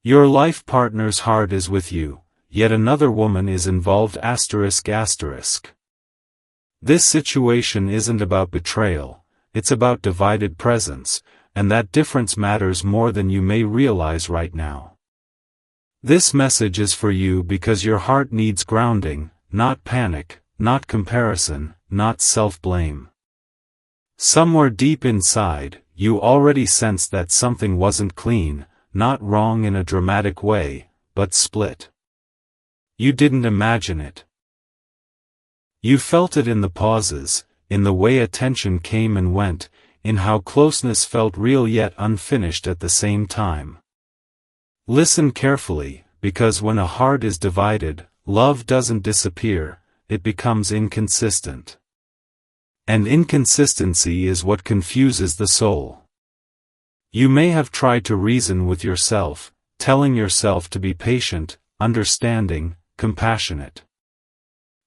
Your life partner's heart is with you, yet another woman is involved ****. This situation isn't about betrayal, it's about divided presence, and that difference matters more than you may realize right now. This message is for you because your heart needs grounding, not panic, not comparison, not self-blame. Somewhere deep inside, you already sensed that something wasn't clean, not wrong in a dramatic way, but split. You didn't imagine it. You felt it in the pauses, in the way attention came and went, in how closeness felt real yet unfinished at the same time. Listen carefully, because when a heart is divided, love doesn't disappear, it becomes inconsistent. And inconsistency is what confuses the soul. You may have tried to reason with yourself, telling yourself to be patient, understanding, compassionate.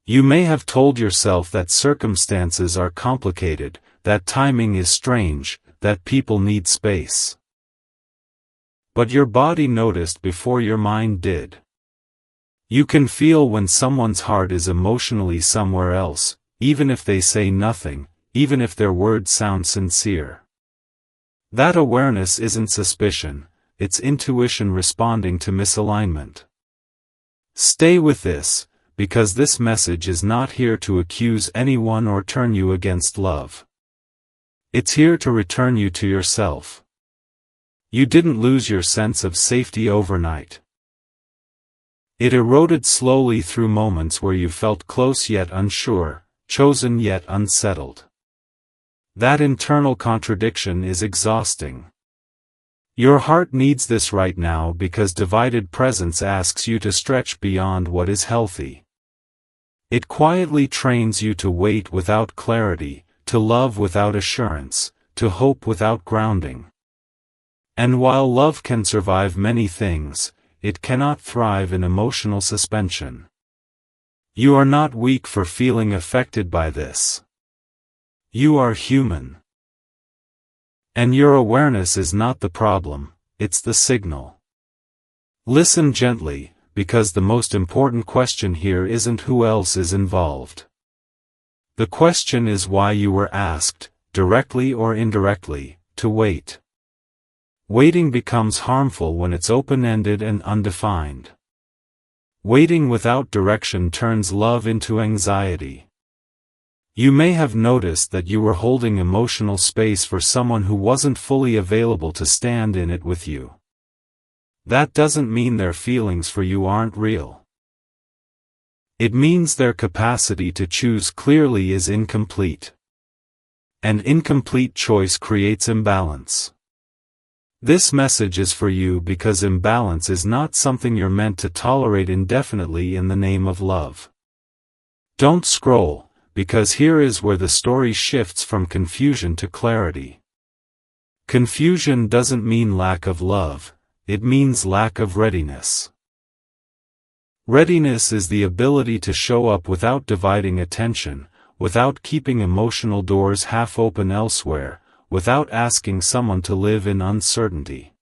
You may have told yourself that circumstances are complicated, that timing is strange, that people need space. But your body noticed before your mind did. You can feel when someone's heart is emotionally somewhere else, even if they say nothing, even if their words sound sincere. That awareness isn't suspicion, it's intuition responding to misalignment. Stay with this, because this message is not here to accuse anyone or turn you against love. It's here to return you to yourself. You didn't lose your sense of safety overnight. It eroded slowly through moments where you felt close yet unsure, chosen yet unsettled. That internal contradiction is exhausting. Your heart needs this right now because divided presence asks you to stretch beyond what is healthy. It quietly trains you to wait without clarity, to love without assurance, to hope without grounding. And while love can survive many things, it cannot thrive in emotional suspension. You are not weak for feeling affected by this. You are human. And your awareness is not the problem, it's the signal. Listen gently, because the most important question here isn't who else is involved. The question is why you were asked, directly or indirectly, to wait. Waiting becomes harmful when it's open-ended and undefined. Waiting without direction turns love into anxiety. You may have noticed that you were holding emotional space for someone who wasn't fully available to stand in it with you. That doesn't mean their feelings for you aren't real. It means their capacity to choose clearly is incomplete. An incomplete choice creates imbalance. This message is for you because imbalance is not something you're meant to tolerate indefinitely in the name of love. Don't scroll, because here is where the story shifts from confusion to clarity. Confusion doesn't mean lack of love, it means lack of readiness. Readiness is the ability to show up without dividing attention, without keeping emotional doors half open elsewhere, without asking someone to live in uncertainty.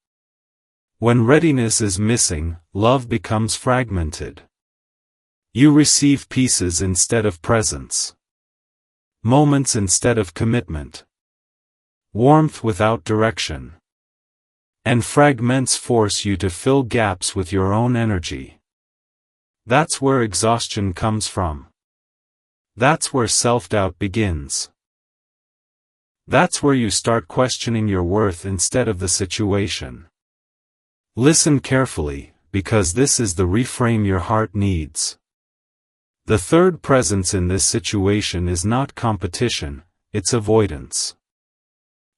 When readiness is missing, love becomes fragmented. You receive pieces instead of presence. Moments instead of commitment. Warmth without direction. And fragments force you to fill gaps with your own energy. That's where exhaustion comes from. That's where self-doubt begins. That's where you start questioning your worth instead of the situation. Listen carefully, because this is the reframe your heart needs. The third presence in this situation is not competition, it's avoidance.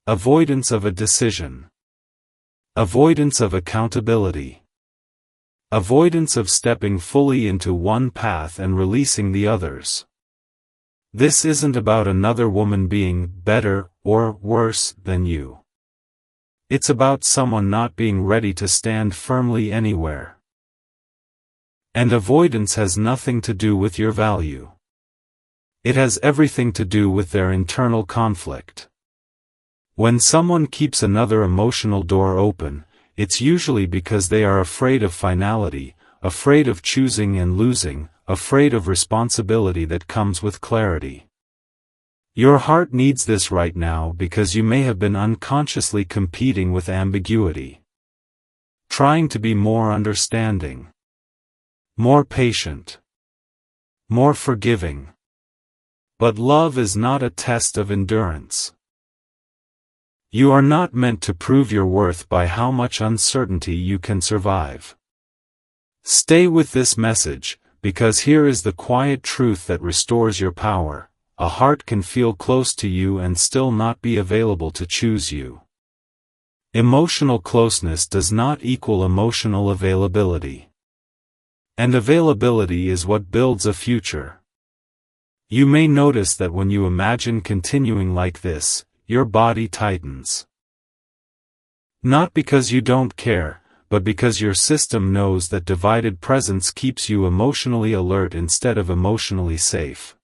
Avoidance of a decision. Avoidance of accountability. Avoidance of stepping fully into one path and releasing the others. This isn't about another woman being better or worse than you. It's about someone not being ready to stand firmly anywhere. And avoidance has nothing to do with your value. It has everything to do with their internal conflict. When someone keeps another emotional door open, it's usually because they are afraid of finality, afraid of choosing and losing, afraid of responsibility that comes with clarity. Your heart needs this right now because you may have been unconsciously competing with ambiguity. Trying to be more understanding, more patient, more forgiving. But love is not a test of endurance. You are not meant to prove your worth by how much uncertainty you can survive. Stay with this message, because here is the quiet truth that restores your power. A heart can feel close to you and still not be available to choose you. Emotional closeness does not equal emotional availability. And availability is what builds a future. You may notice that when you imagine continuing like this, your body tightens. Not because you don't care, but because your system knows that divided presence keeps you emotionally alert instead of emotionally safe.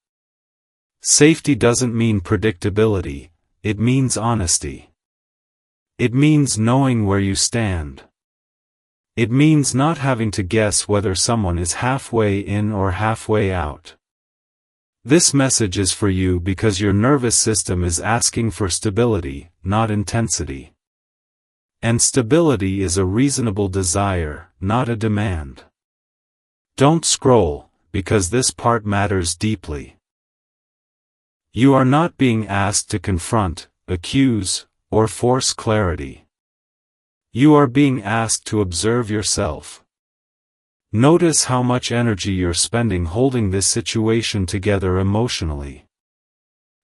Safety doesn't mean predictability, it means honesty. It means knowing where you stand. It means not having to guess whether someone is halfway in or halfway out. This message is for you because your nervous system is asking for stability, not intensity. And stability is a reasonable desire, not a demand. Don't scroll, because this part matters deeply. You are not being asked to confront, accuse, or force clarity. You are being asked to observe yourself. Notice how much energy you're spending holding this situation together emotionally.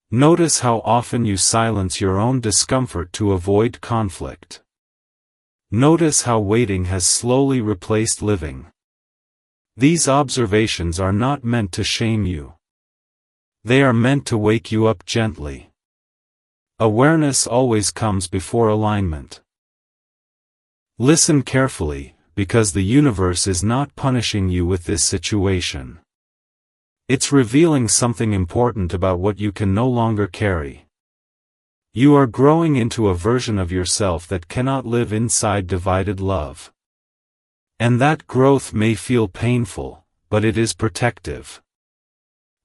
Notice how often you silence your own discomfort to avoid conflict. Notice how waiting has slowly replaced living. These observations are not meant to shame you. They are meant to wake you up gently. Awareness always comes before alignment. Listen carefully, because the universe is not punishing you with this situation. It's revealing something important about what you can no longer carry. You are growing into a version of yourself that cannot live inside divided love. And that growth may feel painful, but it is protective.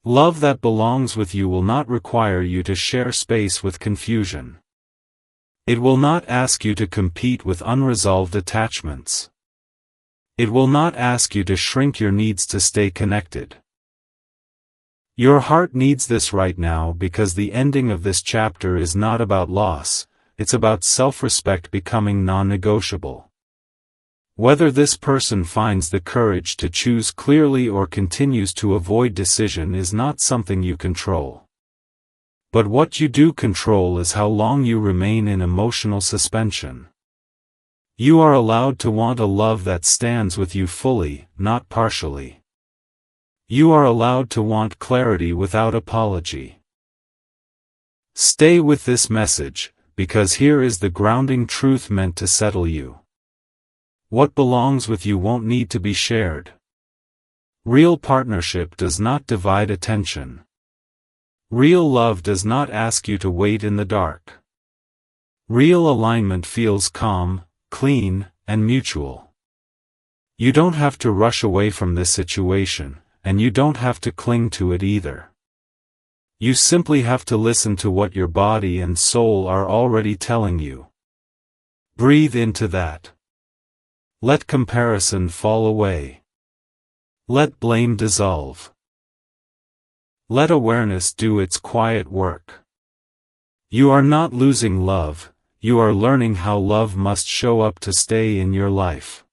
Love that belongs with you will not require you to share space with confusion. It will not ask you to compete with unresolved attachments. It will not ask you to shrink your needs to stay connected. Your heart needs this right now because the ending of this chapter is not about loss, it's about self-respect becoming non-negotiable. Whether this person finds the courage to choose clearly or continues to avoid decision is not something you control. But what you do control is how long you remain in emotional suspension. You are allowed to want a love that stands with you fully, not partially. You are allowed to want clarity without apology. Stay with this message, because here is the grounding truth meant to settle you. What belongs with you won't need to be shared. Real partnership does not divide attention. Real love does not ask you to wait in the dark. Real alignment feels calm, clean, and mutual. You don't have to rush away from this situation, and you don't have to cling to it either. You simply have to listen to what your body and soul are already telling you. Breathe into that. Let comparison fall away. Let blame dissolve. Let awareness do its quiet work. You are not losing love, you are learning how love must show up to stay in your life.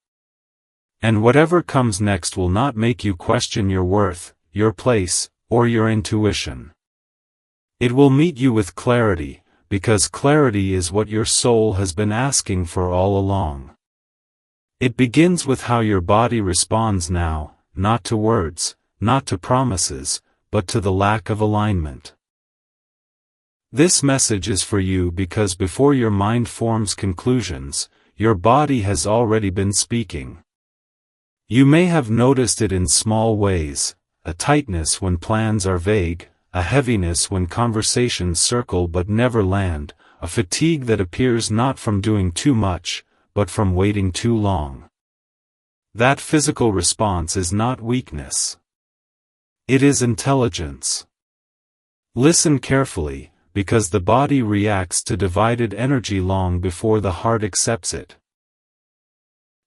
And whatever comes next will not make you question your worth, your place, or your intuition. It will meet you with clarity, because clarity is what your soul has been asking for all along. It begins with how your body responds now, not to words, not to promises, but to the lack of alignment. This message is for you because before your mind forms conclusions, your body has already been speaking. You may have noticed it in small ways, a tightness when plans are vague, a heaviness when conversations circle but never land, a fatigue that appears not from doing too much, but from waiting too long. That physical response is not weakness. It is intelligence. Listen carefully, because the body reacts to divided energy long before the heart accepts it.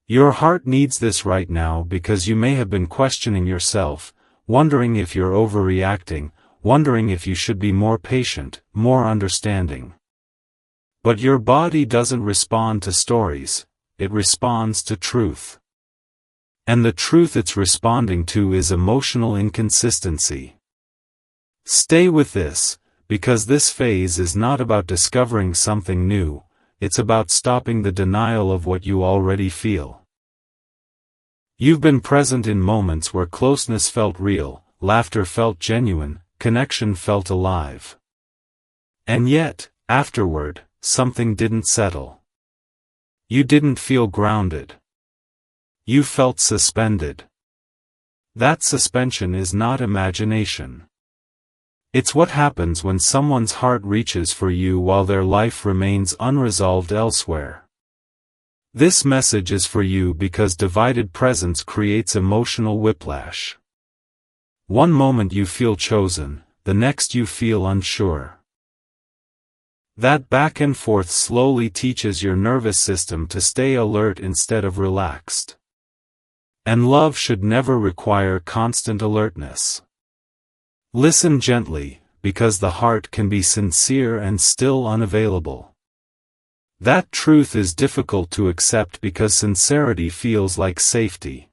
Your heart needs this right now because you may have been questioning yourself, wondering if you're overreacting, wondering if you should be more patient, more understanding. But your body doesn't respond to stories, it responds to truth. And the truth it's responding to is emotional inconsistency. Stay with this, because this phase is not about discovering something new, it's about stopping the denial of what you already feel. You've been present in moments where closeness felt real, laughter felt genuine, connection felt alive. And yet, afterward, something didn't settle. You didn't feel grounded. You felt suspended. That suspension is not imagination. It's what happens when someone's heart reaches for you while their life remains unresolved elsewhere. This message is for you because divided presence creates emotional whiplash. One moment you feel chosen, the next you feel unsure. That back and forth slowly teaches your nervous system to stay alert instead of relaxed. And love should never require constant alertness. Listen gently, because the heart can be sincere and still unavailable. That truth is difficult to accept because sincerity feels like safety.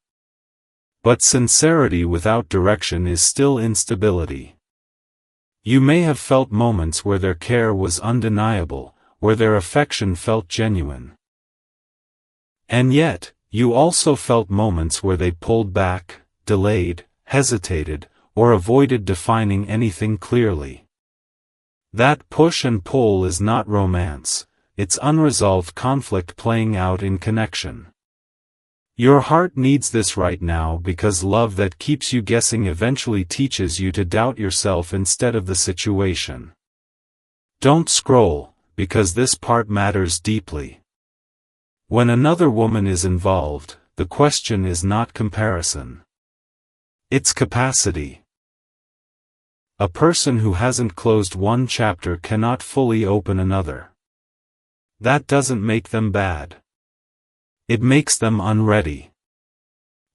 But sincerity without direction is still instability. You may have felt moments where their care was undeniable, where their affection felt genuine. And yet, you also felt moments where they pulled back, delayed, hesitated, or avoided defining anything clearly. That push and pull is not romance, it's unresolved conflict playing out in connection. Your heart needs this right now because love that keeps you guessing eventually teaches you to doubt yourself instead of the situation. Don't scroll, because this part matters deeply. When another woman is involved, the question is not comparison. It's capacity. A person who hasn't closed one chapter cannot fully open another. That doesn't make them bad. It makes them unready.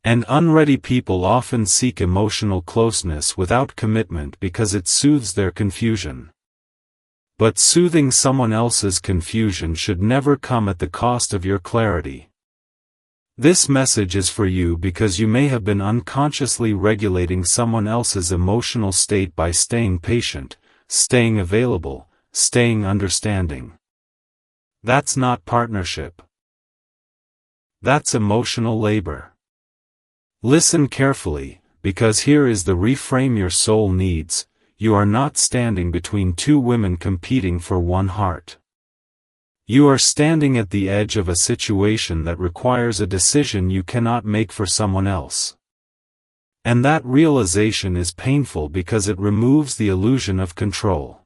And unready people often seek emotional closeness without commitment because it soothes their confusion. But soothing someone else's confusion should never come at the cost of your clarity. This message is for you because you may have been unconsciously regulating someone else's emotional state by staying patient, staying available, staying understanding. That's not partnership. That's emotional labor. Listen carefully, because here is the reframe your soul needs. You are not standing between two women competing for one heart. You are standing at the edge of a situation that requires a decision you cannot make for someone else. And that realization is painful because it removes the illusion of control.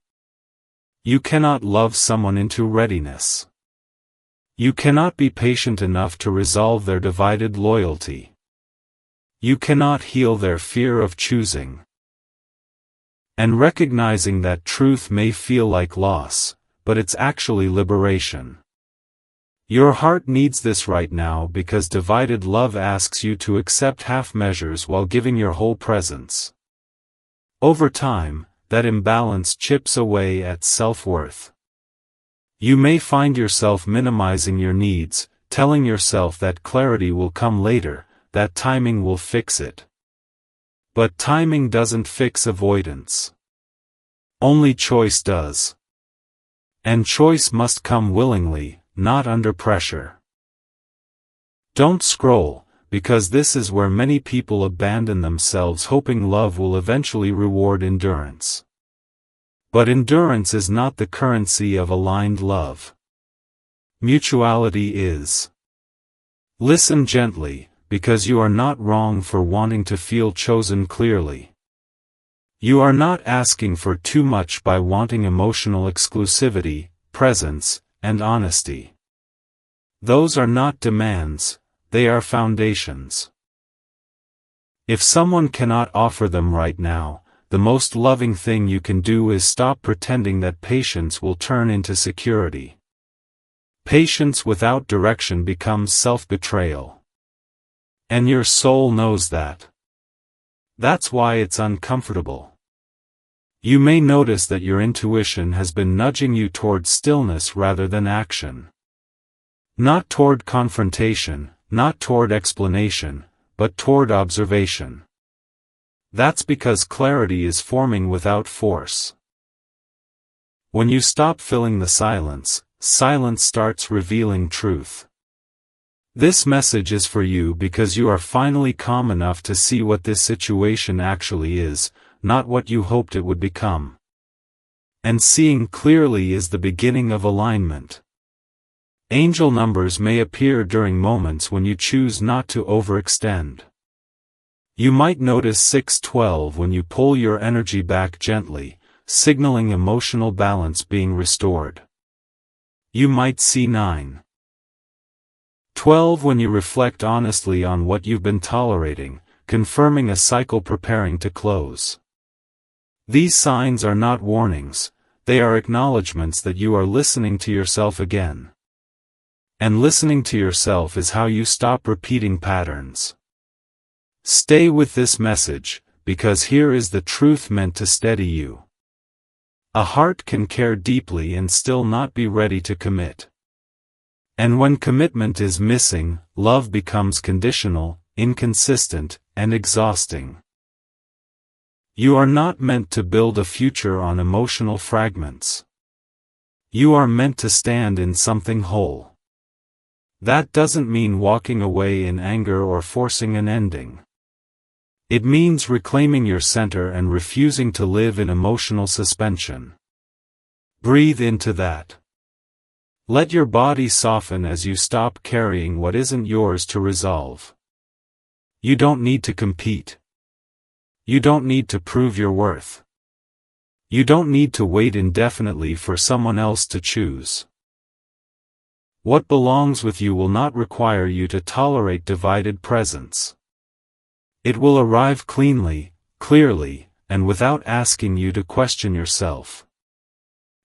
You cannot love someone into readiness. You cannot be patient enough to resolve their divided loyalty. You cannot heal their fear of choosing. And recognizing that truth may feel like loss, but it's actually liberation. Your heart needs this right now because divided love asks you to accept half measures while giving your whole presence. Over time, that imbalance chips away at self-worth. You may find yourself minimizing your needs, telling yourself that clarity will come later, that timing will fix it. But timing doesn't fix avoidance. Only choice does. And choice must come willingly, not under pressure. Don't scroll, because this is where many people abandon themselves hoping love will eventually reward endurance. But endurance is not the currency of aligned love. Mutuality is. Listen gently, because you are not wrong for wanting to feel chosen clearly. You are not asking for too much by wanting emotional exclusivity, presence, and honesty. Those are not demands, they are foundations. If someone cannot offer them right now, the most loving thing you can do is stop pretending that patience will turn into security. Patience without direction becomes self-betrayal. And your soul knows that. That's why it's uncomfortable. You may notice that your intuition has been nudging you toward stillness rather than action. Not toward confrontation, not toward explanation, but toward observation. That's because clarity is forming without force. When you stop filling the silence, silence starts revealing truth. This message is for you because you are finally calm enough to see what this situation actually is, not what you hoped it would become. And seeing clearly is the beginning of alignment. Angel numbers may appear during moments when you choose not to overextend. You might notice 612 when you pull your energy back gently, signaling emotional balance being restored. You might see 912 when you reflect honestly on what you've been tolerating, confirming a cycle preparing to close. These signs are not warnings, they are acknowledgments that you are listening to yourself again. And listening to yourself is how you stop repeating patterns. Stay with this message, because here is the truth meant to steady you. A heart can care deeply and still not be ready to commit. And when commitment is missing, love becomes conditional, inconsistent, and exhausting. You are not meant to build a future on emotional fragments. You are meant to stand in something whole. That doesn't mean walking away in anger or forcing an ending. It means reclaiming your center and refusing to live in emotional suspension. Breathe into that. Let your body soften as you stop carrying what isn't yours to resolve. You don't need to compete. You don't need to prove your worth. You don't need to wait indefinitely for someone else to choose. What belongs with you will not require you to tolerate divided presence. It will arrive cleanly, clearly, and without asking you to question yourself.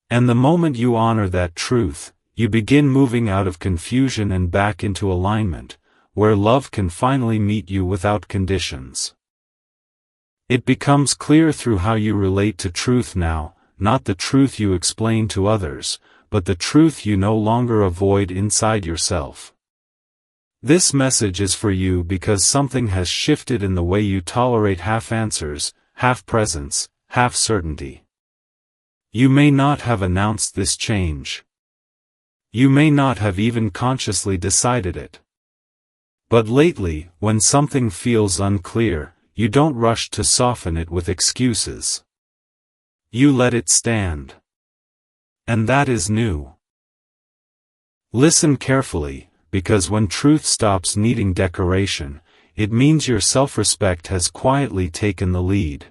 And the moment you honor that truth, you begin moving out of confusion and back into alignment, where love can finally meet you without conditions. It becomes clear through how you relate to truth now, not the truth you explain to others, but the truth you no longer avoid inside yourself. This message is for you because something has shifted in the way you tolerate half answers, half presence, half certainty. You may not have announced this change. You may not have even consciously decided it. But lately, when something feels unclear, you don't rush to soften it with excuses. You let it stand. And that is new. Listen carefully, because when truth stops needing decoration, it means your self-respect has quietly taken the lead.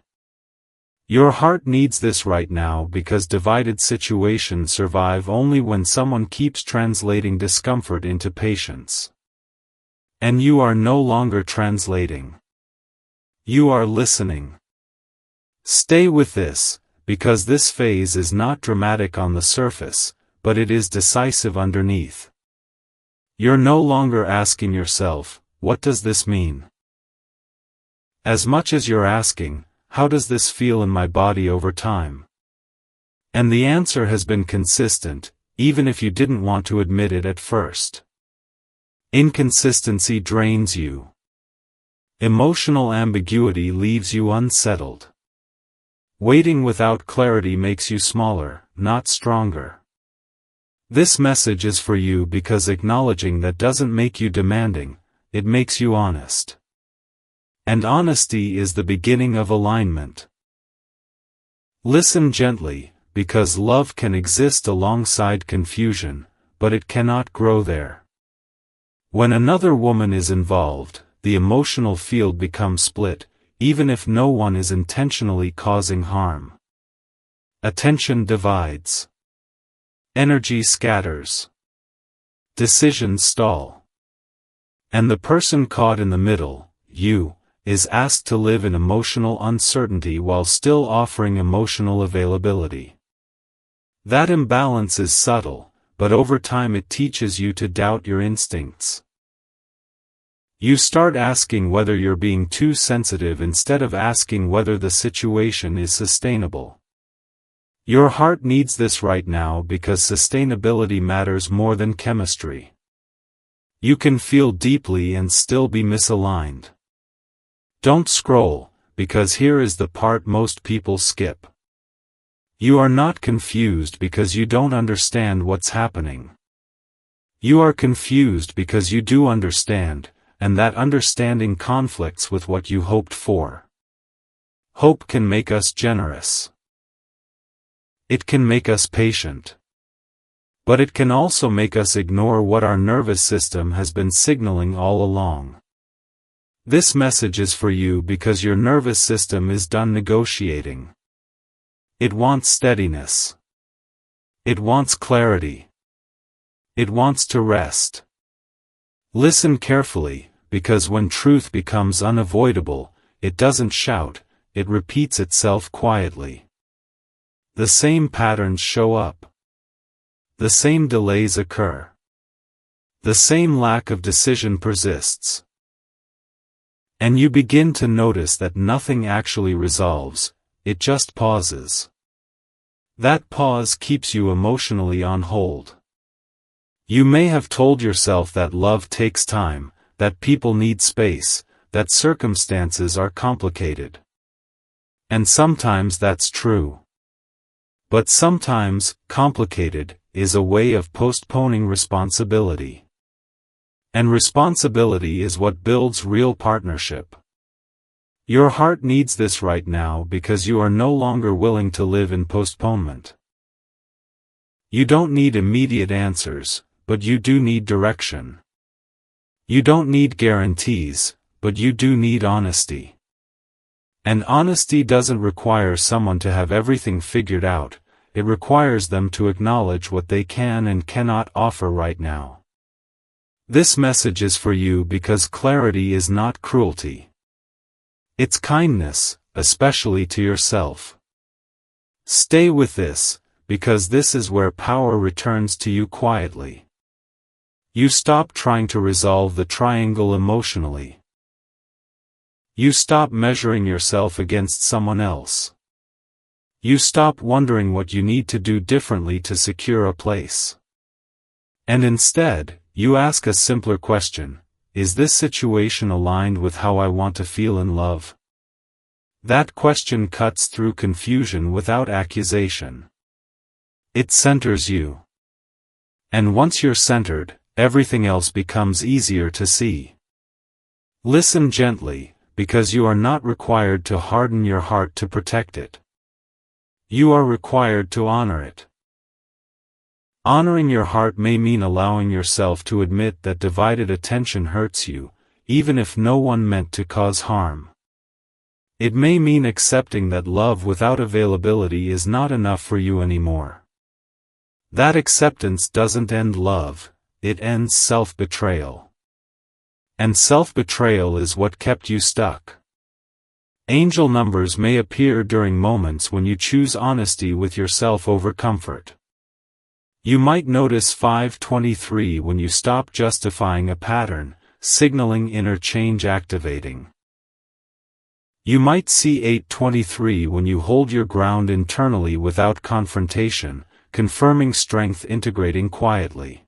Your heart needs this right now because divided situations survive only when someone keeps translating discomfort into patience. And you are no longer translating. You are listening. Stay with this, because this phase is not dramatic on the surface, but it is decisive underneath. You're no longer asking yourself, what does this mean? As much as you're asking, how does this feel in my body over time? And the answer has been consistent, even if you didn't want to admit it at first. Inconsistency drains you. Emotional ambiguity leaves you unsettled. Waiting without clarity makes you smaller, not stronger. This message is for you because acknowledging that doesn't make you demanding, it makes you honest. And honesty is the beginning of alignment. Listen gently, because love can exist alongside confusion, but it cannot grow there. When another woman is involved, the emotional field becomes split, even if no one is intentionally causing harm. Attention divides. Energy scatters. decisions stall. And the person caught in the middle, you, is asked to live in emotional uncertainty while still offering emotional availability. That imbalance is subtle, but over time it teaches you to doubt your instincts. You start asking whether you're being too sensitive instead of asking whether the situation is sustainable. Your heart needs this right now because sustainability matters more than chemistry. You can feel deeply and still be misaligned. Don't scroll, because here is the part most people skip. You are not confused because you don't understand what's happening. You are confused because you do understand, and that understanding conflicts with what you hoped for. Hope can make us generous. It can make us patient. But it can also make us ignore what our nervous system has been signaling all along. This message is for you because your nervous system is done negotiating. It wants steadiness. It wants clarity. It wants to rest. Listen carefully, because when truth becomes unavoidable, it doesn't shout, it repeats itself quietly. The same patterns show up. The same delays occur. The same lack of decision persists. And you begin to notice that nothing actually resolves, it just pauses. That pause keeps you emotionally on hold. You may have told yourself that love takes time, that people need space, that circumstances are complicated. And sometimes that's true. But sometimes, complicated, is a way of postponing responsibility. And responsibility is what builds real partnership. Your heart needs this right now because you are no longer willing to live in postponement. You don't need immediate answers, but you do need direction. You don't need guarantees, but you do need honesty. And honesty doesn't require someone to have everything figured out, it requires them to acknowledge what they can and cannot offer right now. This message is for you because clarity is not cruelty. It's kindness, especially to yourself. Stay with this, because this is where power returns to you quietly. You stop trying to resolve the triangle emotionally. You stop measuring yourself against someone else. You stop wondering what you need to do differently to secure a place. And instead, you ask a simpler question: is this situation aligned with how I want to feel in love? That question cuts through confusion without accusation. It centers you. And once you're centered, everything else becomes easier to see. Listen gently, because you are not required to harden your heart to protect it. You are required to honor it. Honoring your heart may mean allowing yourself to admit that divided attention hurts you, even if no one meant to cause harm. It may mean accepting that love without availability is not enough for you anymore. That acceptance doesn't end love, it ends self-betrayal. And self-betrayal is what kept you stuck. Angel numbers may appear during moments when you choose honesty with yourself over comfort. You might notice 523 when you stop justifying a pattern, signaling inner change activating. You might see 823 when you hold your ground internally without confrontation, confirming strength integrating quietly.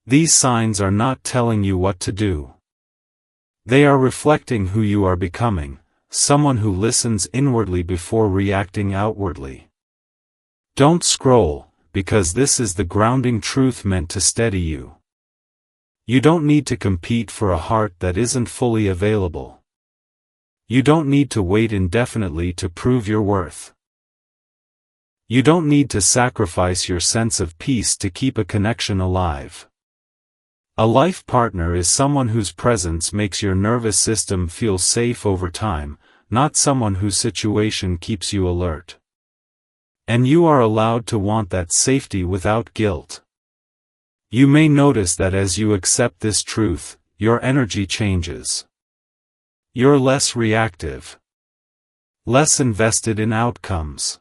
These signs are not telling you what to do. They are reflecting who you are becoming, someone who listens inwardly before reacting outwardly. Don't scroll, because this is the grounding truth meant to steady you. You don't need to compete for a heart that isn't fully available. You don't need to wait indefinitely to prove your worth. You don't need to sacrifice your sense of peace to keep a connection alive. A life partner is someone whose presence makes your nervous system feel safe over time, not someone whose situation keeps you alert. And you are allowed to want that safety without guilt. You may notice that as you accept this truth, your energy changes. You're less reactive, less invested in outcomes,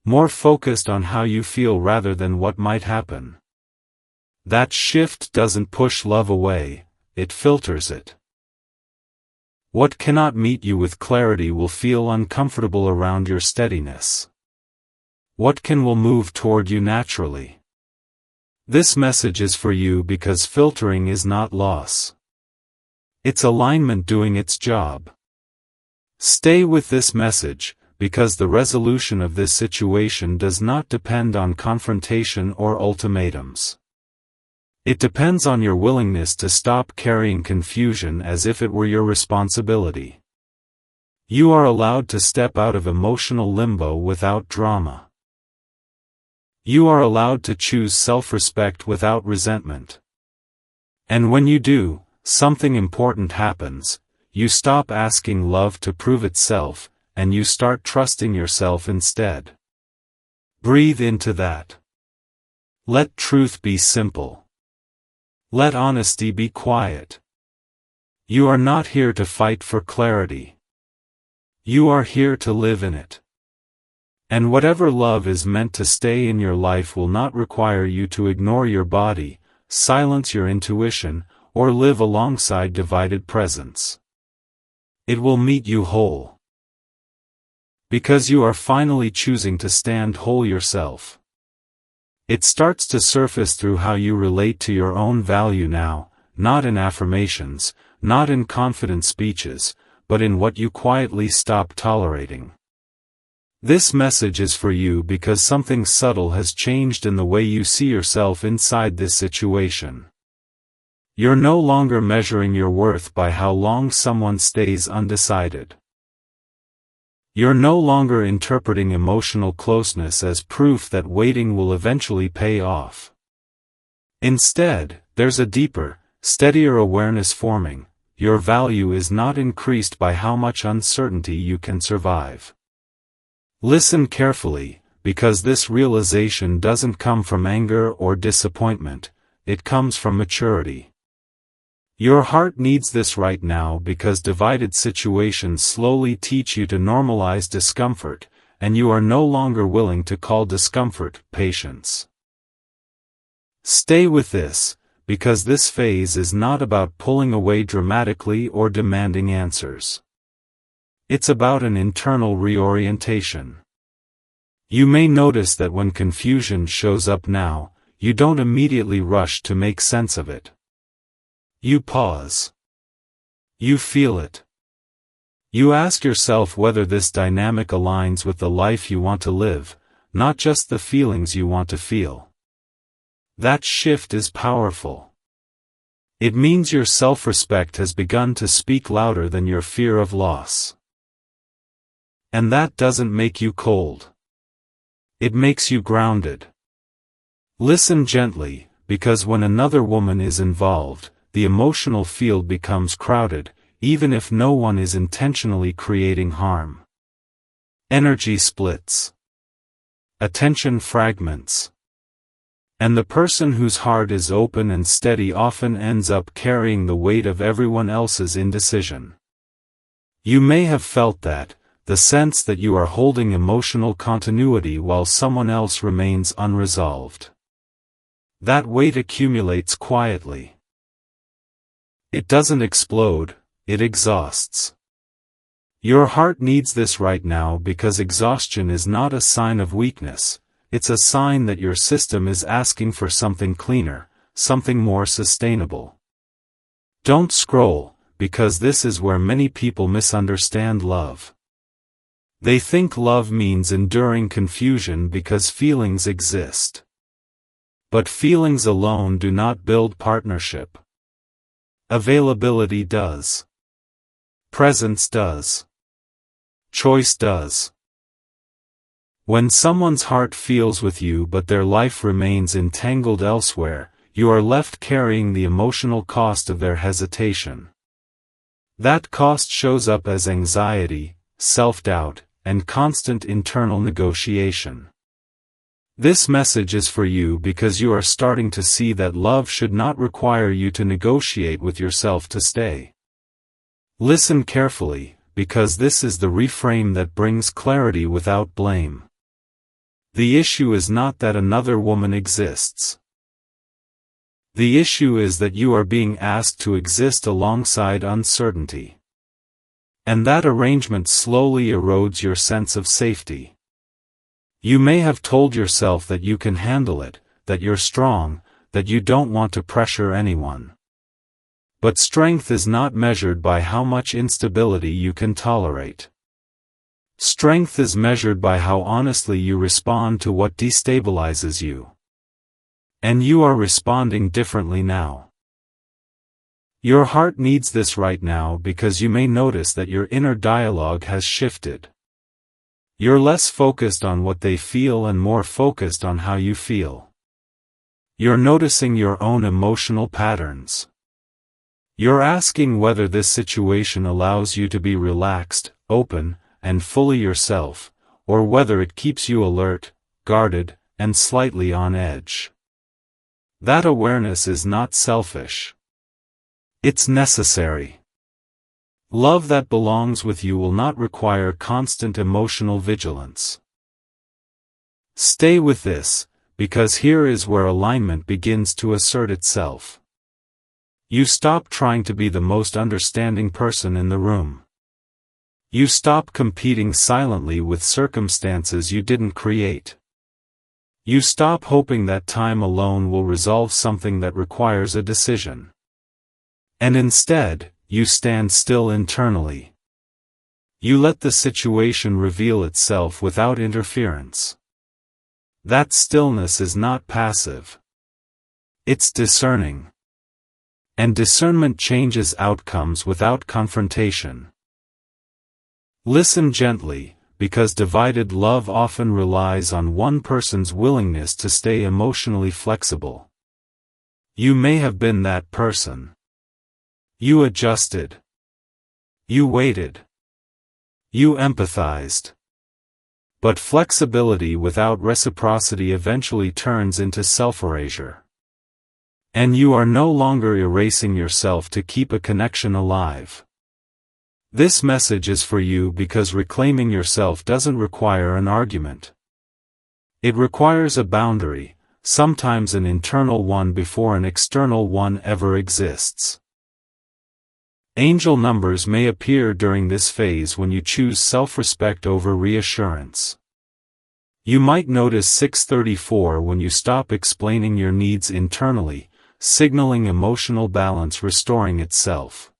more focused on how you feel rather than what might happen. That shift doesn't push love away, it filters it. What cannot meet you with clarity will feel uncomfortable around your steadiness. What can will move toward you naturally. This message is for you because filtering is not loss. It's alignment doing its job. Stay with this message, because the resolution of this situation does not depend on confrontation or ultimatums. It depends on your willingness to stop carrying confusion as if it were your responsibility. You are allowed to step out of emotional limbo without drama. You are allowed to choose self-respect without resentment. And when you do, something important happens. You stop asking love to prove itself, and you start trusting yourself instead. Breathe into that. Let truth be simple. Let honesty be quiet. You are not here to fight for clarity. You are here to live in it. And whatever love is meant to stay in your life will not require you to ignore your body, silence your intuition, or live alongside divided presence. It will meet you whole. Because you are finally choosing to stand whole yourself. It starts to surface through how you relate to your own value now, not in affirmations, not in confident speeches, but in what you quietly stop tolerating. This message is for you because something subtle has changed in the way you see yourself inside this situation. You're no longer measuring your worth by how long someone stays undecided. You're no longer interpreting emotional closeness as proof that waiting will eventually pay off. Instead, there's a deeper, steadier awareness forming. Your value is not increased by how much uncertainty you can survive. Listen carefully, because this realization doesn't come from anger or disappointment, it comes from maturity. Your heart needs this right now because divided situations slowly teach you to normalize discomfort, and you are no longer willing to call discomfort patience. Stay with this, because this phase is not about pulling away dramatically or demanding answers. It's about an internal reorientation. You may notice that when confusion shows up now, you don't immediately rush to make sense of it. You pause. You feel it. You ask yourself whether this dynamic aligns with the life you want to live, not just the feelings you want to feel. That shift is powerful. It means your self-respect has begun to speak louder than your fear of loss. And that doesn't make you cold. It makes you grounded. Listen gently, because when another woman is involved, the emotional field becomes crowded, even if no one is intentionally creating harm. Energy splits. Attention fragments. And the person whose heart is open and steady often ends up carrying the weight of everyone else's indecision. You may have felt that, the sense that you are holding emotional continuity while someone else remains unresolved. That weight accumulates quietly. It doesn't explode, it exhausts. Your heart needs this right now because exhaustion is not a sign of weakness, it's a sign that your system is asking for something cleaner, something more sustainable. Don't scroll, because this is where many people misunderstand love. They think love means enduring confusion because feelings exist. But feelings alone do not build partnership. Availability does. Presence does. Choice does. When someone's heart feels with you but their life remains entangled elsewhere, you are left carrying the emotional cost of their hesitation. That cost shows up as anxiety, self-doubt, and constant internal negotiation. This message is for you because you are starting to see that love should not require you to negotiate with yourself to stay. Listen carefully, because this is the reframe that brings clarity without blame. The issue is not that another woman exists. The issue is that you are being asked to exist alongside uncertainty. And that arrangement slowly erodes your sense of safety. You may have told yourself that you can handle it, that you're strong, that you don't want to pressure anyone. But strength is not measured by how much instability you can tolerate. Strength is measured by how honestly you respond to what destabilizes you. And you are responding differently now. Your heart needs this right now because you may notice that your inner dialogue has shifted. You're less focused on what they feel and more focused on how you feel. You're noticing your own emotional patterns. You're asking whether this situation allows you to be relaxed, open, and fully yourself, or whether it keeps you alert, guarded, and slightly on edge. That awareness is not selfish. It's necessary. Love that belongs with you will not require constant emotional vigilance. Stay with this, because here is where alignment begins to assert itself. You stop trying to be the most understanding person in the room. You stop competing silently with circumstances you didn't create. You stop hoping that time alone will resolve something that requires a decision. And instead, you stand still internally. You let the situation reveal itself without interference. That stillness is not passive. It's discerning. And discernment changes outcomes without confrontation. Listen gently, because divided love often relies on one person's willingness to stay emotionally flexible. You may have been that person. You adjusted. You waited. You empathized. But flexibility without reciprocity eventually turns into self-erasure. And you are no longer erasing yourself to keep a connection alive. This message is for you because reclaiming yourself doesn't require an argument. It requires a boundary, sometimes an internal one before an external one ever exists. Angel numbers may appear during this phase when you choose self-respect over reassurance. You might notice 634 when you stop explaining your needs internally, signaling emotional balance restoring itself.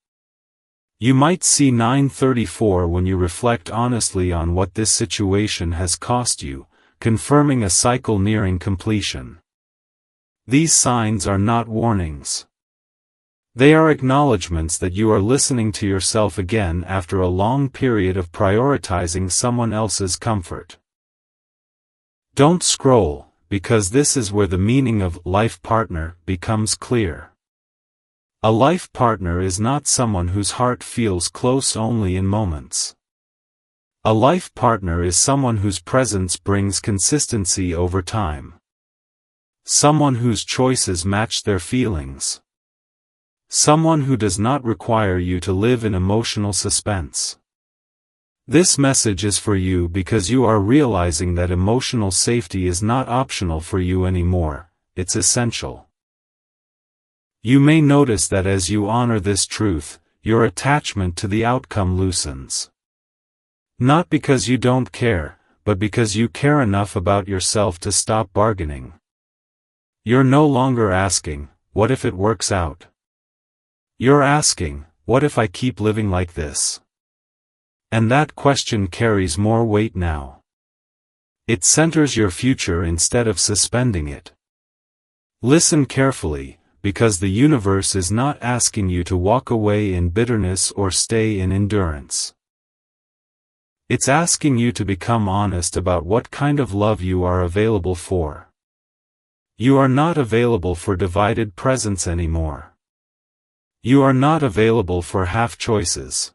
You might see 934 when you reflect honestly on what this situation has cost you, confirming a cycle nearing completion. These signs are not warnings. They are acknowledgments that you are listening to yourself again after a long period of prioritizing someone else's comfort. Don't scroll, because this is where the meaning of life partner becomes clear. A life partner is not someone whose heart feels close only in moments. A life partner is someone whose presence brings consistency over time. Someone whose choices match their feelings. Someone who does not require you to live in emotional suspense. This message is for you because you are realizing that emotional safety is not optional for you anymore, it's essential. You may notice that as you honor this truth, your attachment to the outcome loosens. Not because you don't care, but because you care enough about yourself to stop bargaining. You're no longer asking, what if it works out? You're asking, what if I keep living like this? And that question carries more weight now. It centers your future instead of suspending it. Listen carefully, because the universe is not asking you to walk away in bitterness or stay in endurance. It's asking you to become honest about what kind of love you are available for. You are not available for divided presence anymore. You are not available for half choices.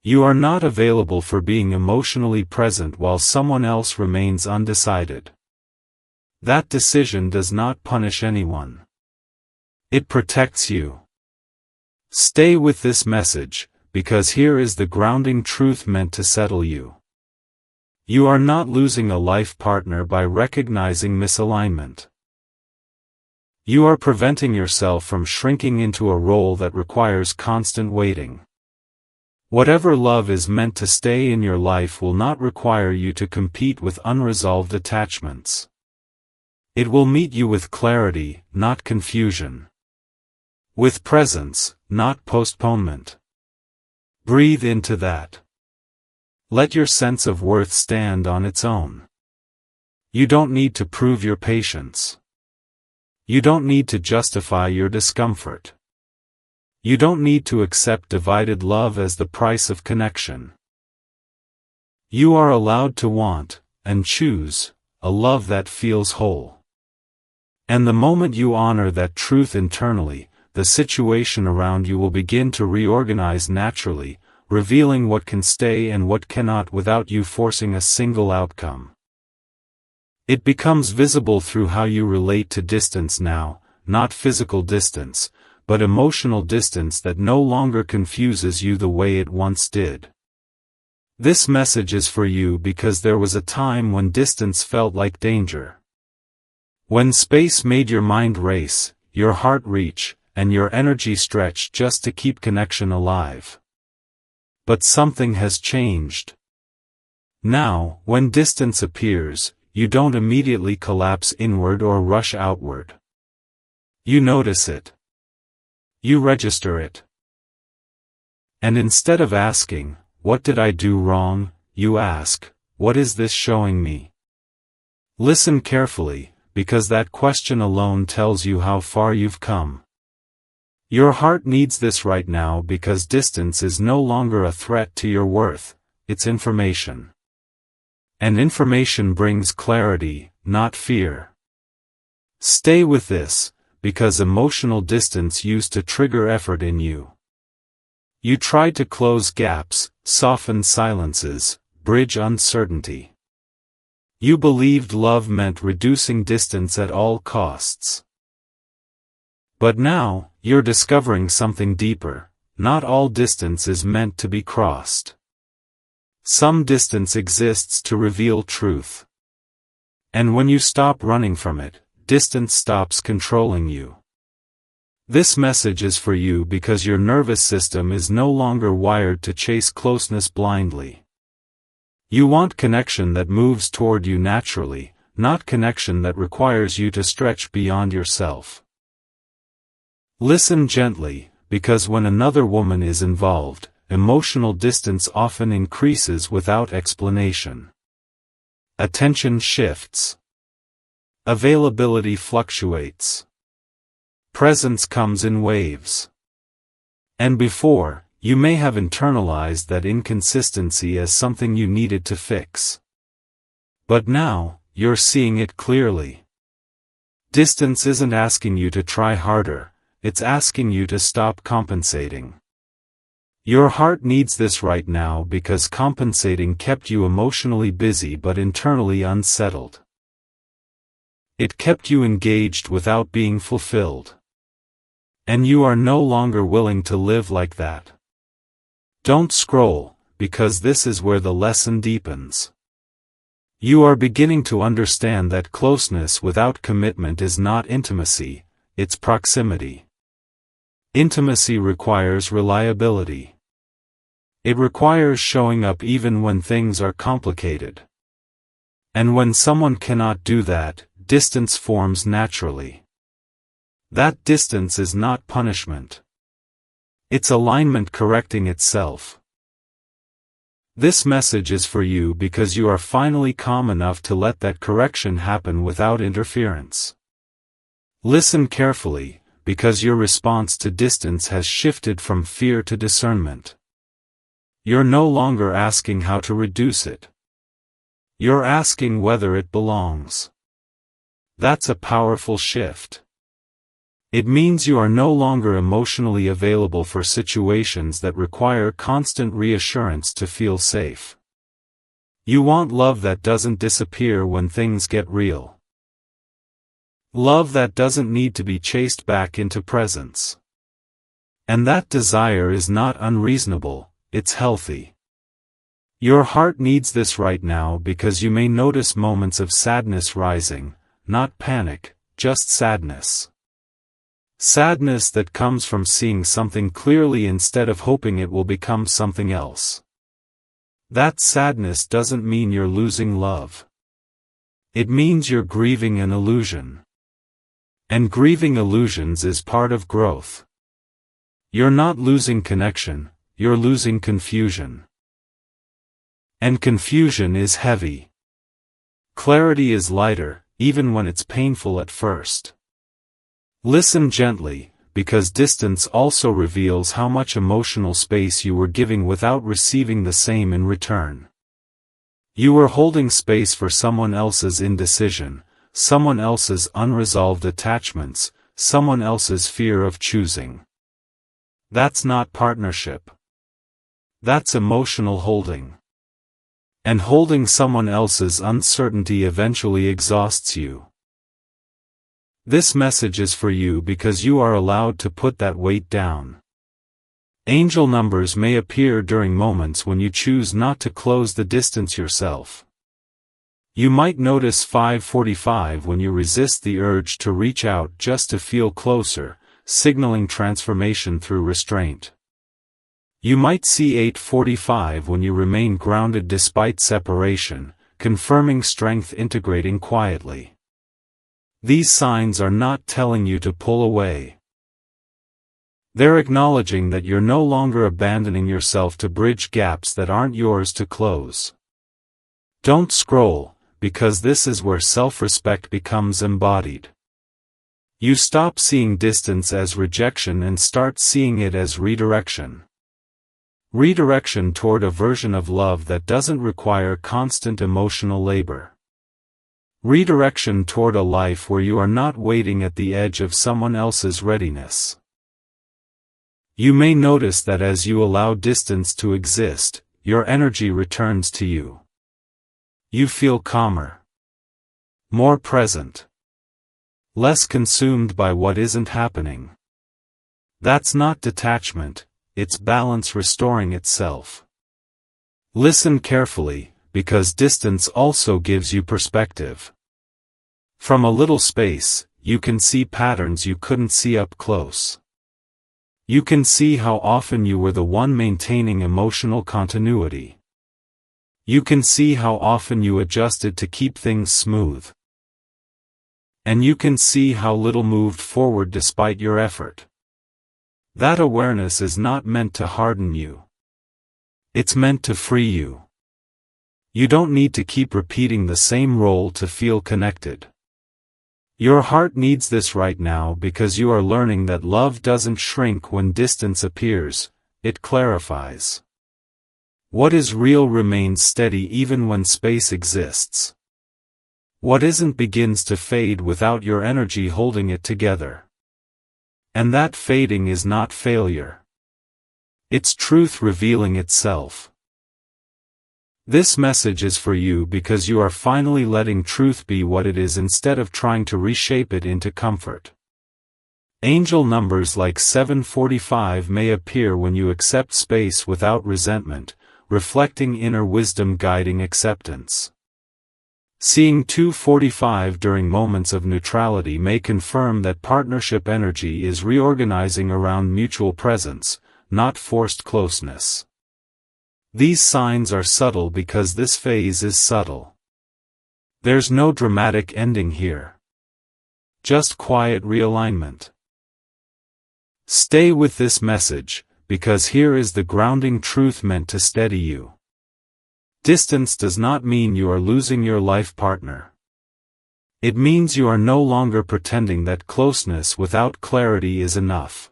You are not available for being emotionally present while someone else remains undecided. That decision does not punish anyone. It protects you. Stay with this message, because here is the grounding truth meant to settle you. You are not losing a life partner by recognizing misalignment. You are preventing yourself from shrinking into a role that requires constant waiting. Whatever love is meant to stay in your life will not require you to compete with unresolved attachments. It will meet you with clarity, not confusion. With presence, not postponement. Breathe into that. Let your sense of worth stand on its own. You don't need to prove your patience. You don't need to justify your discomfort. You don't need to accept divided love as the price of connection. You are allowed to want, and choose, a love that feels whole. And the moment you honor that truth internally, the situation around you will begin to reorganize naturally, revealing what can stay and what cannot without you forcing a single outcome. It becomes visible through how you relate to distance now, not physical distance, but emotional distance that no longer confuses you the way it once did. This message is for you because there was a time when distance felt like danger. When space made your mind race, your heart reach, and your energy stretch just to keep connection alive. But something has changed. Now, when distance appears, you don't immediately collapse inward or rush outward. You notice it. You register it. And instead of asking, "What did I do wrong?" you ask, "What is this showing me?" Listen carefully, because that question alone tells you how far you've come. Your heart needs this right now because distance is no longer a threat to your worth, it's information. And information brings clarity, not fear. Stay with this, because emotional distance used to trigger effort in you. You tried to close gaps, soften silences, bridge uncertainty. You believed love meant reducing distance at all costs. But now, you're discovering something deeper. Not all distance is meant to be crossed. Some distance exists to reveal truth. And when you stop running from it, distance stops controlling you. This message is for you because your nervous system is no longer wired to chase closeness blindly. You want connection that moves toward you naturally, not connection that requires you to stretch beyond yourself. Listen gently, because when another woman is involved, emotional distance often increases without explanation. Attention shifts. Availability fluctuates. Presence comes in waves. And before, you may have internalized that inconsistency as something you needed to fix. But now, you're seeing it clearly. Distance isn't asking you to try harder, it's asking you to stop compensating. Your heart needs this right now because compensating kept you emotionally busy but internally unsettled. It kept you engaged without being fulfilled. And you are no longer willing to live like that. Don't scroll, because this is where the lesson deepens. You are beginning to understand that closeness without commitment is not intimacy, it's proximity. Intimacy requires reliability. It requires showing up even when things are complicated. And when someone cannot do that, distance forms naturally. That distance is not punishment. It's alignment correcting itself. This message is for you because you are finally calm enough to let that correction happen without interference. Listen carefully, because your response to distance has shifted from fear to discernment. You're no longer asking how to reduce it. You're asking whether it belongs. That's a powerful shift. It means you are no longer emotionally available for situations that require constant reassurance to feel safe. You want love that doesn't disappear when things get real. Love that doesn't need to be chased back into presence. And that desire is not unreasonable, it's healthy. Your heart needs this right now because you may notice moments of sadness rising, not panic, just sadness. Sadness that comes from seeing something clearly instead of hoping it will become something else. That sadness doesn't mean you're losing love. It means you're grieving an illusion. And grieving illusions is part of growth. You're not losing connection, you're losing confusion. And confusion is heavy. Clarity is lighter, even when it's painful at first. Listen gently, because distance also reveals how much emotional space you were giving without receiving the same in return. You were holding space for someone else's indecision, someone else's unresolved attachments, someone else's fear of choosing. That's not partnership. That's emotional holding. And holding someone else's uncertainty eventually exhausts you. This message is for you because you are allowed to put that weight down. Angel numbers may appear during moments when you choose not to close the distance yourself. You might notice 545 when you resist the urge to reach out just to feel closer, signaling transformation through restraint. You might see 845 when you remain grounded despite separation, confirming strength integrating quietly. These signs are not telling you to pull away. They're acknowledging that you're no longer abandoning yourself to bridge gaps that aren't yours to close. Don't scroll, because this is where self-respect becomes embodied. You stop seeing distance as rejection and start seeing it as redirection. Redirection toward a version of love that doesn't require constant emotional labor. Redirection toward a life where you are not waiting at the edge of someone else's readiness. You may notice that as you allow distance to exist, your energy returns to you. You feel calmer, more present, less consumed by what isn't happening. That's not detachment, it's balance restoring itself. Listen carefully, because distance also gives you perspective. From a little space, you can see patterns you couldn't see up close. You can see how often you were the one maintaining emotional continuity. You can see how often you adjusted to keep things smooth. And you can see how little moved forward despite your effort. That awareness is not meant to harden you. It's meant to free you. You don't need to keep repeating the same role to feel connected. Your heart needs this right now because you are learning that love doesn't shrink when distance appears, it clarifies. What is real remains steady even when space exists. What isn't begins to fade without your energy holding it together. And that fading is not failure. It's truth revealing itself. This message is for you because you are finally letting truth be what it is instead of trying to reshape it into comfort. Angel numbers like 745 may appear when you accept space without resentment, reflecting inner wisdom guiding acceptance. Seeing 245 during moments of neutrality may confirm that partnership energy is reorganizing around mutual presence, not forced closeness. These signs are subtle because this phase is subtle. There's no dramatic ending here. Just quiet realignment. Stay with this message, because here is the grounding truth meant to steady you. Distance does not mean you are losing your life partner. It means you are no longer pretending that closeness without clarity is enough.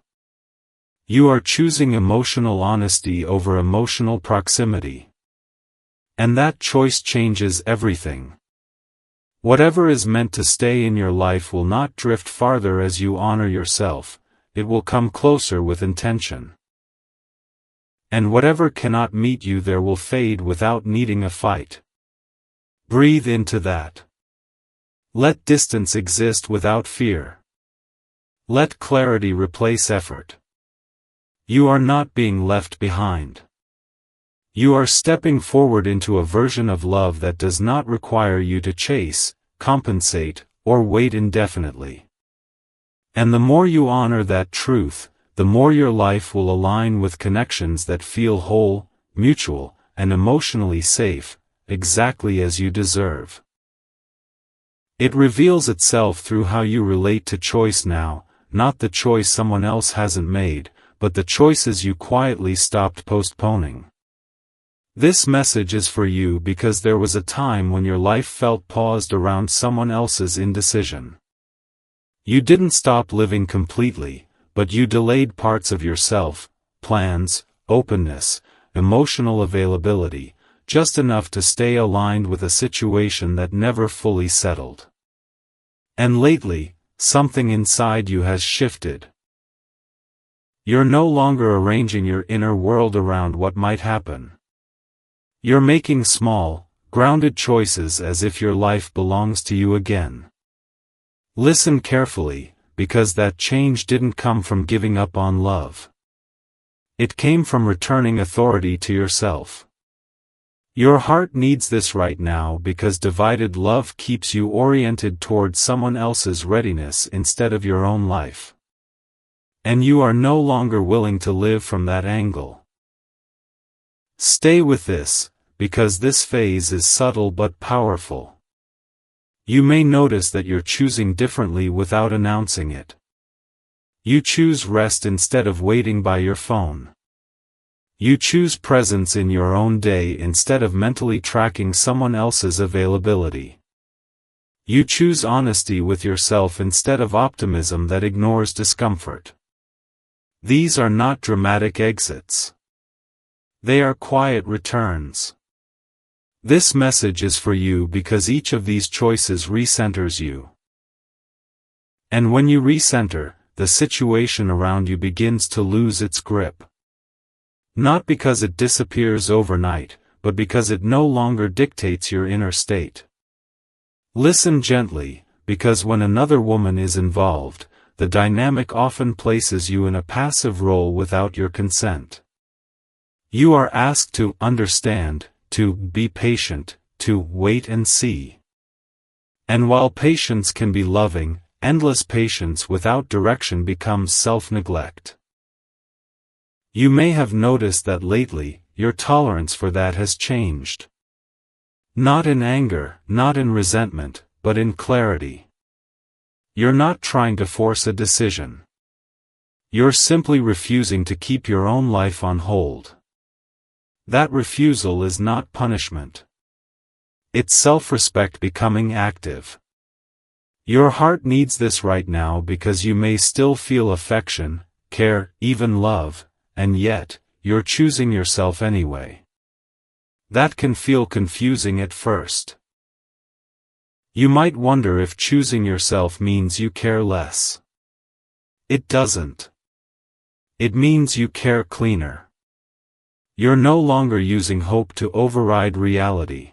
You are choosing emotional honesty over emotional proximity. And that choice changes everything. Whatever is meant to stay in your life will not drift farther as you honor yourself, it will come closer with intention. And whatever cannot meet you there will fade without needing a fight. Breathe into that. Let distance exist without fear. Let clarity replace effort. You are not being left behind. You are stepping forward into a version of love that does not require you to chase, compensate, or wait indefinitely. And the more you honor that truth, the more your life will align with connections that feel whole, mutual, and emotionally safe, exactly as you deserve. It reveals itself through how you relate to choice now, not the choice someone else hasn't made, but the choices you quietly stopped postponing. This message is for you because there was a time when your life felt paused around someone else's indecision. You didn't stop living completely, but you delayed parts of yourself, plans, openness, emotional availability, just enough to stay aligned with a situation that never fully settled. And lately, something inside you has shifted. You're no longer arranging your inner world around what might happen. You're making small, grounded choices as if your life belongs to you again. Listen carefully, because that change didn't come from giving up on love. It came from returning authority to yourself. Your heart needs this right now because divided love keeps you oriented toward someone else's readiness instead of your own life. And you are no longer willing to live from that angle. Stay with this, because this phase is subtle but powerful. You may notice that you're choosing differently without announcing it. You choose rest instead of waiting by your phone. You choose presence in your own day instead of mentally tracking someone else's availability. You choose honesty with yourself instead of optimism that ignores discomfort. These are not dramatic exits. They are quiet returns. This message is for you because each of these choices recenters you. And when you recenter, the situation around you begins to lose its grip. Not because it disappears overnight, but because it no longer dictates your inner state. Listen gently, because when another woman is involved, the dynamic often places you in a passive role without your consent. You are asked to understand, to be patient, to wait and see. And while patience can be loving, endless patience without direction becomes self-neglect. You may have noticed that lately, your tolerance for that has changed. Not in anger, not in resentment, but in clarity. You're not trying to force a decision. You're simply refusing to keep your own life on hold. That refusal is not punishment. It's self-respect becoming active. Your heart needs this right now because you may still feel affection, care, even love, and yet, you're choosing yourself anyway. That can feel confusing at first. You might wonder if choosing yourself means you care less. It doesn't. It means you care cleaner. You're no longer using hope to override reality.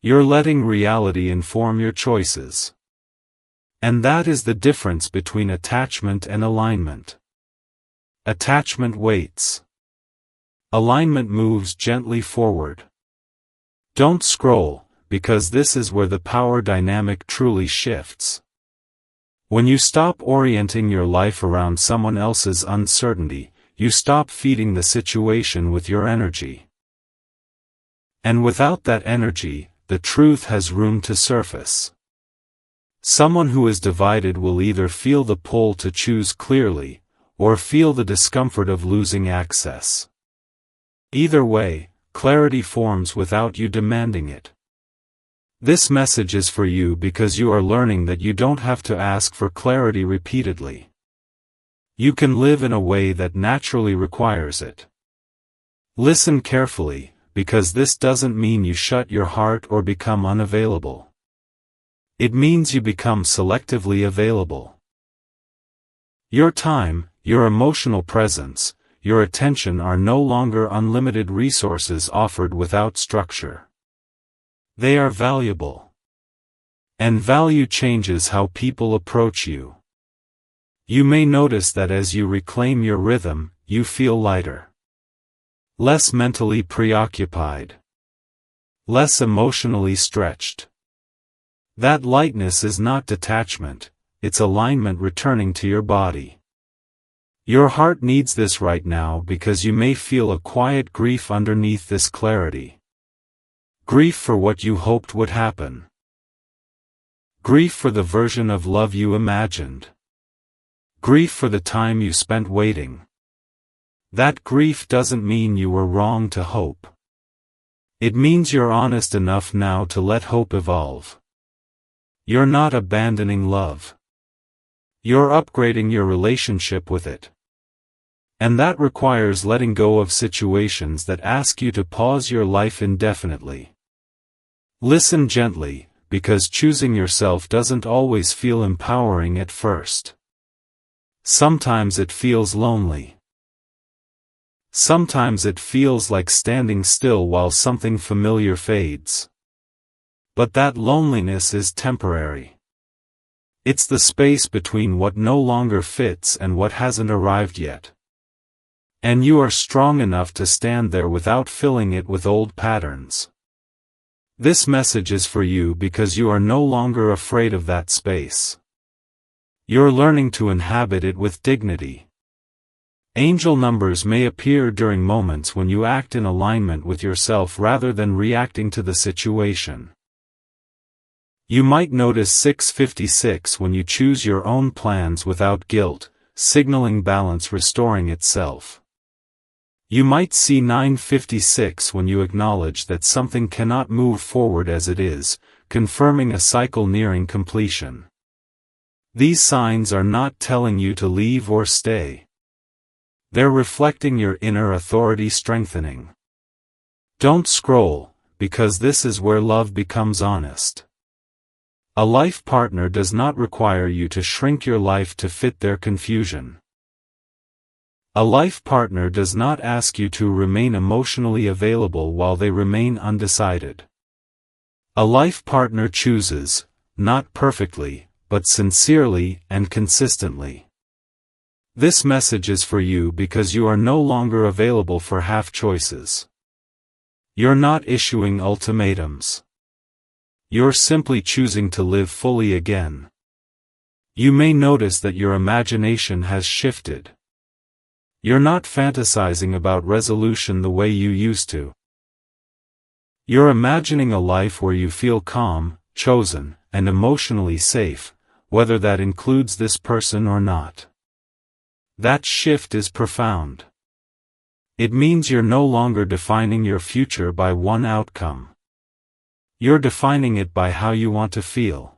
You're letting reality inform your choices. And that is the difference between attachment and alignment. Attachment waits. Alignment moves gently forward. Don't scroll, because this is where the power dynamic truly shifts. When you stop orienting your life around someone else's uncertainty, you stop feeding the situation with your energy. And without that energy, the truth has room to surface. Someone who is divided will either feel the pull to choose clearly, or feel the discomfort of losing access. Either way, clarity forms without you demanding it. This message is for you because you are learning that you don't have to ask for clarity repeatedly. You can live in a way that naturally requires it. Listen carefully, because this doesn't mean you shut your heart or become unavailable. It means you become selectively available. Your time, your emotional presence, your attention are no longer unlimited resources offered without structure. They are valuable. And value changes how people approach you. You may notice that as you reclaim your rhythm, you feel lighter. Less mentally preoccupied. Less emotionally stretched. That lightness is not detachment, it's alignment returning to your body. Your heart needs this right now because you may feel a quiet grief underneath this clarity. Grief for what you hoped would happen. Grief for the version of love you imagined. Grief for the time you spent waiting. That grief doesn't mean you were wrong to hope. It means you're honest enough now to let hope evolve. You're not abandoning love. You're upgrading your relationship with it. And that requires letting go of situations that ask you to pause your life indefinitely. Listen gently, because choosing yourself doesn't always feel empowering at first. Sometimes it feels lonely. Sometimes it feels like standing still while something familiar fades. But that loneliness is temporary. It's the space between what no longer fits and what hasn't arrived yet. And you are strong enough to stand there without filling it with old patterns. This message is for you because you are no longer afraid of that space. You're learning to inhabit it with dignity. Angel numbers may appear during moments when you act in alignment with yourself rather than reacting to the situation. You might notice 656 when you choose your own plans without guilt, signaling balance restoring itself. You might see 956 when you acknowledge that something cannot move forward as it is, confirming a cycle nearing completion. These signs are not telling you to leave or stay. They're reflecting your inner authority strengthening. Don't scroll, because this is where love becomes honest. A life partner does not require you to shrink your life to fit their confusion. A life partner does not ask you to remain emotionally available while they remain undecided. A life partner chooses, not perfectly, but sincerely and consistently. This message is for you because you are no longer available for half choices. You're not issuing ultimatums. You're simply choosing to live fully again. You may notice that your imagination has shifted. You're not fantasizing about resolution the way you used to. You're imagining a life where you feel calm, chosen, and emotionally safe, whether that includes this person or not. That shift is profound. It means you're no longer defining your future by one outcome. You're defining it by how you want to feel.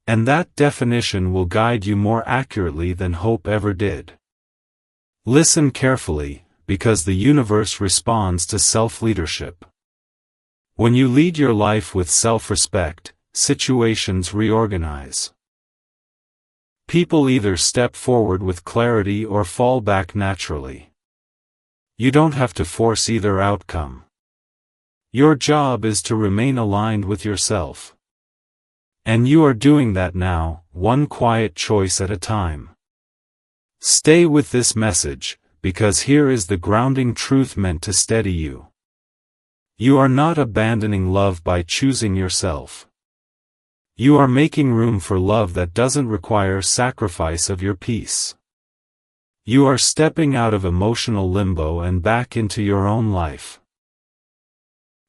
And that definition will guide you more accurately than hope ever did. Listen carefully, because the universe responds to self-leadership. When you lead your life with self-respect, situations reorganize. People either step forward with clarity or fall back naturally. You don't have to force either outcome. Your job is to remain aligned with yourself. And you are doing that now, one quiet choice at a time. Stay with this message, because here is the grounding truth meant to steady you. You are not abandoning love by choosing yourself. You are making room for love that doesn't require sacrifice of your peace. You are stepping out of emotional limbo and back into your own life.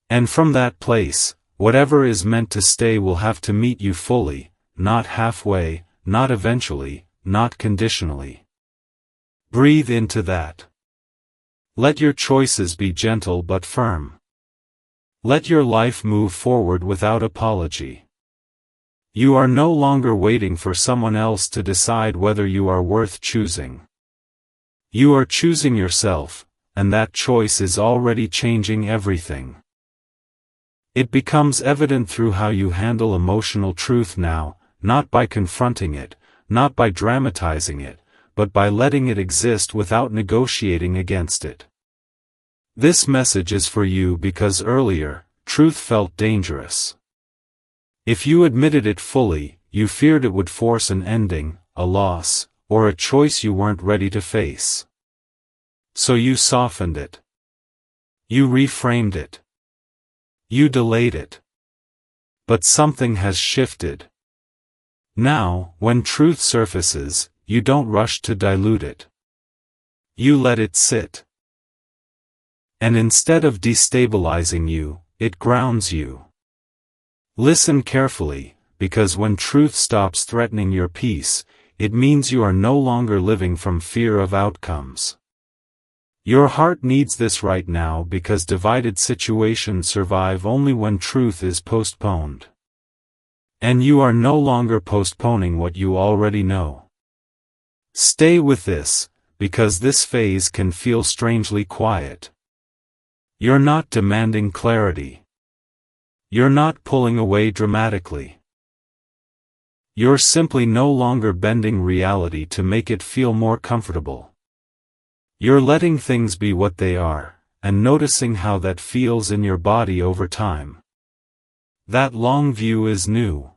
And from that place, whatever is meant to stay will have to meet you fully, not halfway, not eventually, not conditionally. Breathe into that. Let your choices be gentle but firm. Let your life move forward without apology. You are no longer waiting for someone else to decide whether you are worth choosing. You are choosing yourself, and that choice is already changing everything. It becomes evident through how you handle emotional truth now, not by confronting it, not by dramatizing it, but by letting it exist without negotiating against it. This message is for you because earlier, truth felt dangerous. If you admitted it fully, you feared it would force an ending, a loss, or a choice you weren't ready to face. So you softened it. You reframed it. You delayed it. But something has shifted. Now, when truth surfaces, you don't rush to dilute it. You let it sit. And instead of destabilizing you, it grounds you. Listen carefully, because when truth stops threatening your peace, it means you are no longer living from fear of outcomes. Your heart needs this right now because divided situations survive only when truth is postponed. And you are no longer postponing what you already know. Stay with this, because this phase can feel strangely quiet. You're not demanding clarity. You're not pulling away dramatically. You're simply no longer bending reality to make it feel more comfortable. You're letting things be what they are, and noticing how that feels in your body over time. That long view is new.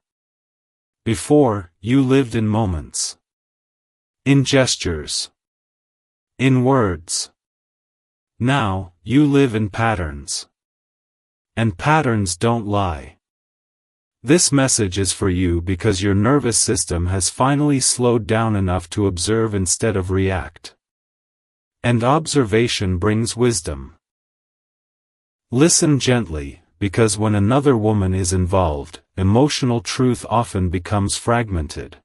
Before, you lived in moments. In gestures. In words. Now, you live in patterns. And patterns don't lie. This message is for you because your nervous system has finally slowed down enough to observe instead of react. And observation brings wisdom. Listen gently, because when another woman is involved, emotional truth often becomes fragmented.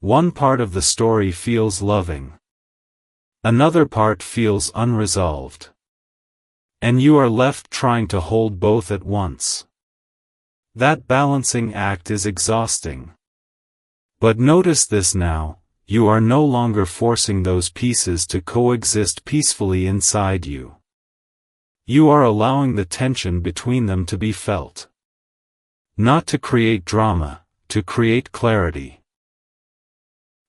One part of the story feels loving. Another part feels unresolved. And you are left trying to hold both at once. That balancing act is exhausting. But notice this now. You are no longer forcing those pieces to coexist peacefully inside you. You are allowing the tension between them to be felt. Not to create drama, to create clarity.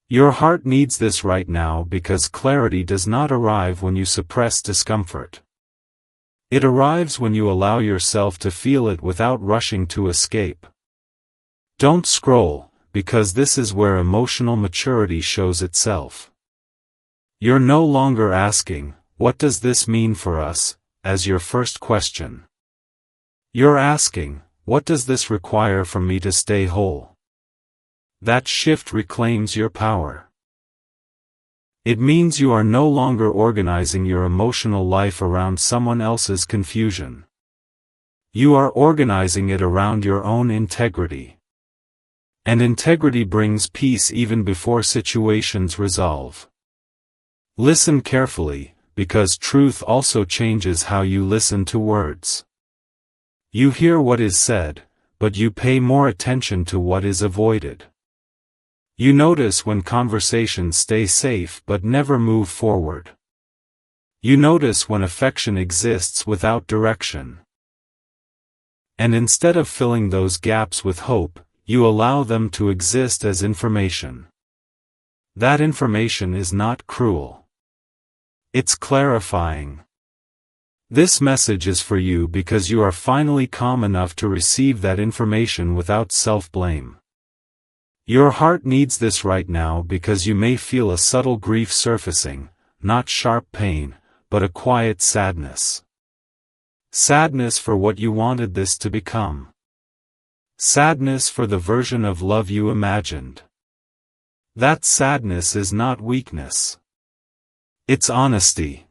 Your heart needs this right now because clarity does not arrive when you suppress discomfort. It arrives when you allow yourself to feel it without rushing to escape. Don't scroll, because this is where emotional maturity shows itself. You're no longer asking, "What does this mean for us?" as your first question. You're asking, "What does this require from me to stay whole?" That shift reclaims your power. It means you are no longer organizing your emotional life around someone else's confusion. You are organizing it around your own integrity. And integrity brings peace even before situations resolve. Listen carefully, because truth also changes how you listen to words. You hear what is said, but you pay more attention to what is avoided. You notice when conversations stay safe but never move forward. You notice when affection exists without direction. And instead of filling those gaps with hope, you allow them to exist as information. That information is not cruel. It's clarifying. This message is for you because you are finally calm enough to receive that information without self-blame. Your heart needs this right now because you may feel a subtle grief surfacing, not sharp pain, but a quiet sadness. Sadness for what you wanted this to become. Sadness for the version of love you imagined. That sadness is not weakness. It's honesty.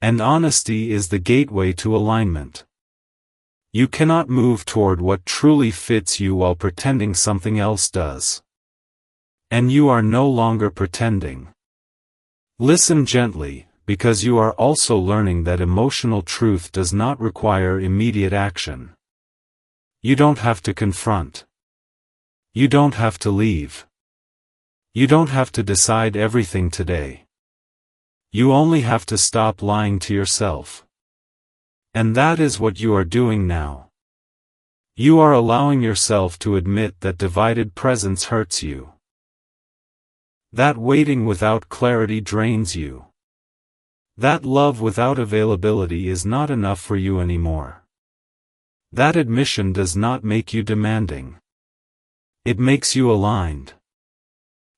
And honesty is the gateway to alignment. You cannot move toward what truly fits you while pretending something else does. And you are no longer pretending. Listen gently, because you are also learning that emotional truth does not require immediate action. You don't have to confront. You don't have to leave. You don't have to decide everything today. You only have to stop lying to yourself. And that is what you are doing now. You are allowing yourself to admit that divided presence hurts you. That waiting without clarity drains you. That love without availability is not enough for you anymore. That admission does not make you demanding. It makes you aligned.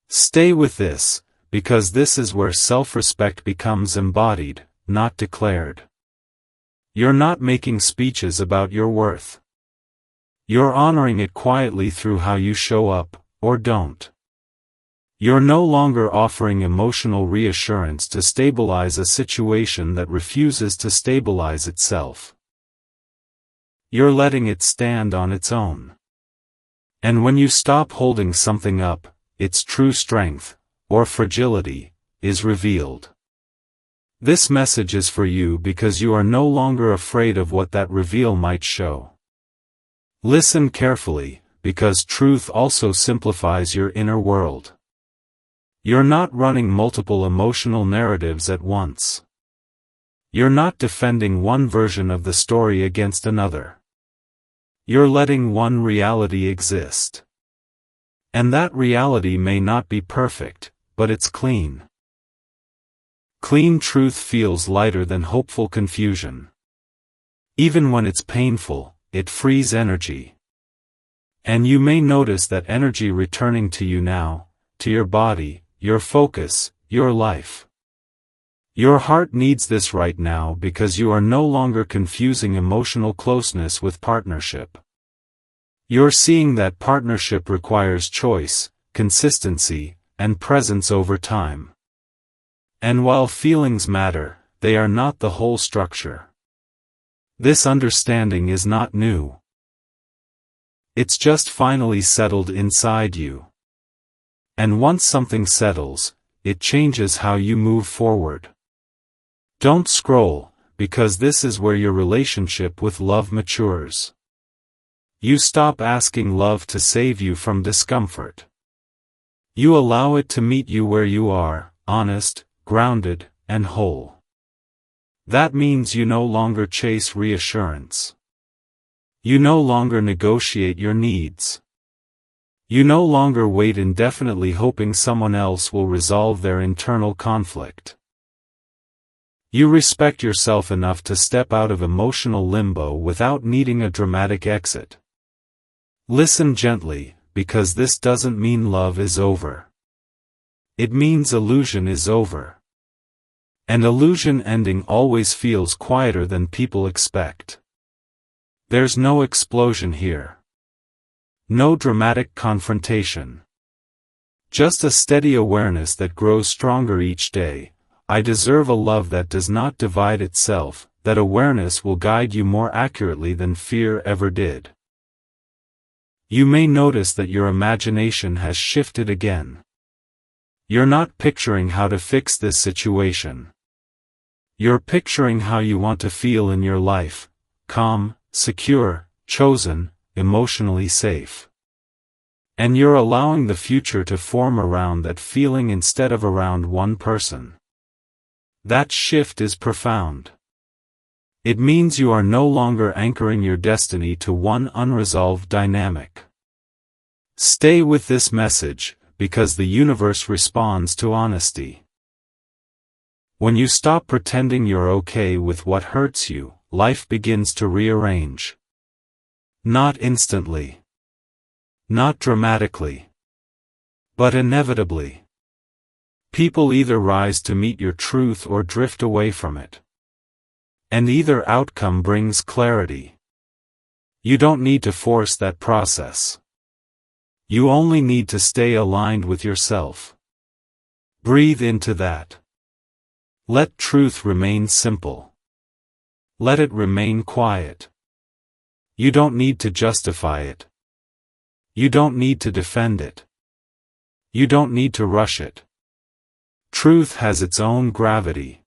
Stay with this, because this is where self-respect becomes embodied, not declared. You're not making speeches about your worth. You're honoring it quietly through how you show up, or don't. You're no longer offering emotional reassurance to stabilize a situation that refuses to stabilize itself. You're letting it stand on its own. And when you stop holding something up, its true strength, or fragility, is revealed. This message is for you because you are no longer afraid of what that reveal might show. Listen carefully, because truth also simplifies your inner world. You're not running multiple emotional narratives at once. You're not defending one version of the story against another. You're letting one reality exist. And that reality may not be perfect, but it's clean. Clean truth feels lighter than hopeful confusion. Even when it's painful, it frees energy. And you may notice that energy returning to you now, to your body, your focus, your life. Your heart needs this right now because you are no longer confusing emotional closeness with partnership. You're seeing that partnership requires choice, consistency, and presence over time. And while feelings matter, they are not the whole structure. This understanding is not new. It's just finally settled inside you. And once something settles, it changes how you move forward. Don't scroll, because this is where your relationship with love matures. You stop asking love to save you from discomfort. You allow it to meet you where you are, honest, grounded, and whole. That means you no longer chase reassurance. You no longer negotiate your needs. You no longer wait indefinitely hoping someone else will resolve their internal conflict. You respect yourself enough to step out of emotional limbo without needing a dramatic exit. Listen gently, because this doesn't mean love is over. It means illusion is over. And illusion ending always feels quieter than people expect. There's no explosion here. No dramatic confrontation. Just a steady awareness that grows stronger each day. I deserve a love that does not divide itself. That awareness will guide you more accurately than fear ever did. You may notice that your imagination has shifted again. You're not picturing how to fix this situation. You're picturing how you want to feel in your life, calm, secure, chosen, emotionally safe. And you're allowing the future to form around that feeling instead of around one person. That shift is profound. It means you are no longer anchoring your destiny to one unresolved dynamic. Stay with this message, because the universe responds to honesty. When you stop pretending you're okay with what hurts you, life begins to rearrange. Not instantly. Not dramatically. But inevitably. People either rise to meet your truth or drift away from it. And either outcome brings clarity. You don't need to force that process. You only need to stay aligned with yourself. Breathe into that. Let truth remain simple. Let it remain quiet. You don't need to justify it. You don't need to defend it. You don't need to rush it. Truth has its own gravity.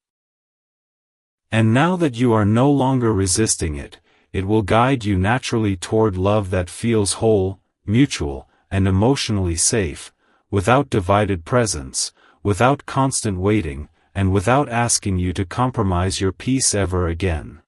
And now that you are no longer resisting it, it will guide you naturally toward love that feels whole, mutual, and emotionally safe, without divided presence, without constant waiting, and without asking you to compromise your peace ever again.